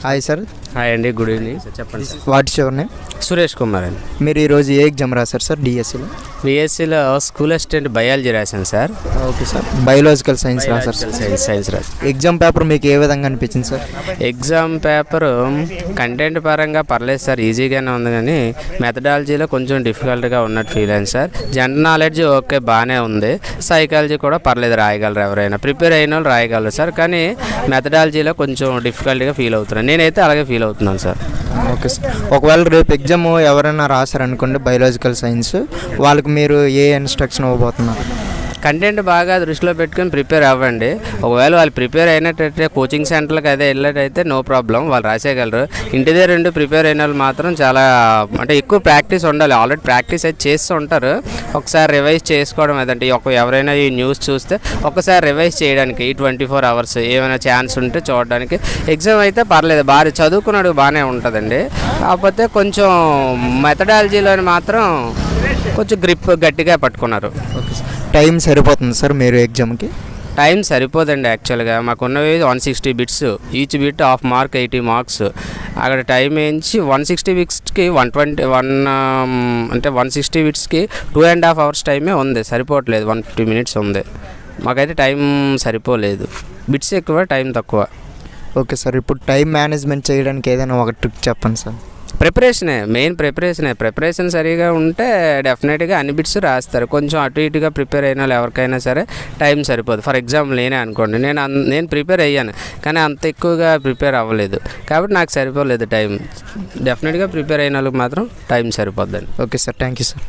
Hi sir. Hi అండి, good evening sir. చెప్పండి sir. What's your name? Suresh Kumar అండి. మీరు ఈరోజు ఏ ఎగ్జామ్ రాశారు సార్ డిఎస్సిలో? బిఎస్సిలో స్కూల్ అసిస్టెంట్ బయాలజీ రాశాను sir. Okay sir. Biological science రాశారు సార్. సైన్స్ రాశాను. ఎగ్జామ్ పేపర్ మీకు ఏ విధంగా అనిపించింది సార్? ఎగ్జామ్ పేపరు కంటెంట్ పరంగా పర్లేదు సార్, ఈజీగానే ఉంది. కానీ మెథడాలజీలో కొంచెం డిఫికల్ట్గా ఉన్నట్టు ఫీల్ అయింది సార్. జనరల్ నాలెడ్జ్ ఓకే బాగానే ఉంది. సైకాలజీ కూడా పర్లేదు, రాయగలరు, ఎవరైనా ప్రిపేర్ అయిన వాళ్ళు రాయగలరు సార్. కానీ మెథడాలజీలో కొంచెం డిఫికల్ట్గా ఫీల్ అవుతున్నాను. నేనైతే అలాగే ఫీల్ అవుతున్నాను సార్. Okay sir. ఒకవేళ రేపు ఎగ్జామ్ ఎవరైనా రాశారనుకోండి బయోలాజికల్ సైన్స్, వాళ్ళకి మీరు ఏ ఇన్స్ట్రక్షన్ ఇవ్వబోతున్నారు? కంటెంట్ బాగా దృష్టిలో పెట్టుకొని ప్రిపేర్ అవ్వండి. ఒకవేళ వాళ్ళు ప్రిపేర్ అయినట్టయితే కోచింగ్ సెంటర్లకు అదే వెళ్ళేటైతే నో ప్రాబ్లం, వాళ్ళు రాసేయగలరు. ఇంటి దగ్గర రెండు ప్రిపేర్ అయిన వాళ్ళు మాత్రం చాలా అంటే ఎక్కువ ప్రాక్టీస్ ఉండాలి. ఆల్రెడీ ప్రాక్టీస్ అయితే చేస్తూ ఉంటారు. ఒకసారి రివైజ్ చేసుకోవడం, అదంటే ఎవరైనా ఈ న్యూస్ చూస్తే ఒకసారి రివైజ్ చేయడానికి 24 hours ఏమైనా ఛాన్స్ ఉంటే చూడడానికి. ఎగ్జామ్ అయితే పర్లేదు, బాగా చదువుకున్నాడు బాగానే ఉంటుందండి. కాకపోతే కొంచెం మెథడాలజీలోని మాత్రం కొంచెం గ్రిప్ గట్టిగా పట్టుకున్నారు. Okay sir. టైం సరిపోతుంది సార్ మీరు ఎగ్జామ్కి? టైం సరిపోదండి. యాక్చువల్గా మాకున్నవి 160 bits, each bit half mark 80 marks. అక్కడ టైం ఏంచి 160 బిట్స్కి 121 అంటే 160 బిట్స్కి 2.5 hours టైమే ఉంది, సరిపోవట్లేదు. 150 minutes ఉంది. మాకైతే టైం సరిపోలేదు. బిట్స్ ఎక్కువ, టైం తక్కువ. Okay sir. ఇప్పుడు టైం మేనేజ్మెంట్ చేయడానికి ఏదైనా ఒక ట్రిక్ చెప్పండి సార్. మెయిన్ ప్రిపరేషన్ సరిగా ఉంటే డెఫినెట్గా అన్ని బిట్స్ రాస్తారు. కొంచెం అటు ఇటుగా ప్రిపేర్ అయిన వాళ్ళు ఎవరికైనా సరే టైం సరిపోదు. ఫర్ ఎగ్జాంపుల్ నేనే అనుకోండి, నేను ప్రిపేర్ అయ్యాను కానీ అంత ఎక్కువగా ప్రిపేర్ అవ్వలేదు, కాబట్టి నాకు సరిపోలేదు టైం. డెఫినెట్గా ప్రిపేర్ అయిన వాళ్ళకి మాత్రం టైం సరిపోద్దండి. Okay sir, thank you sir.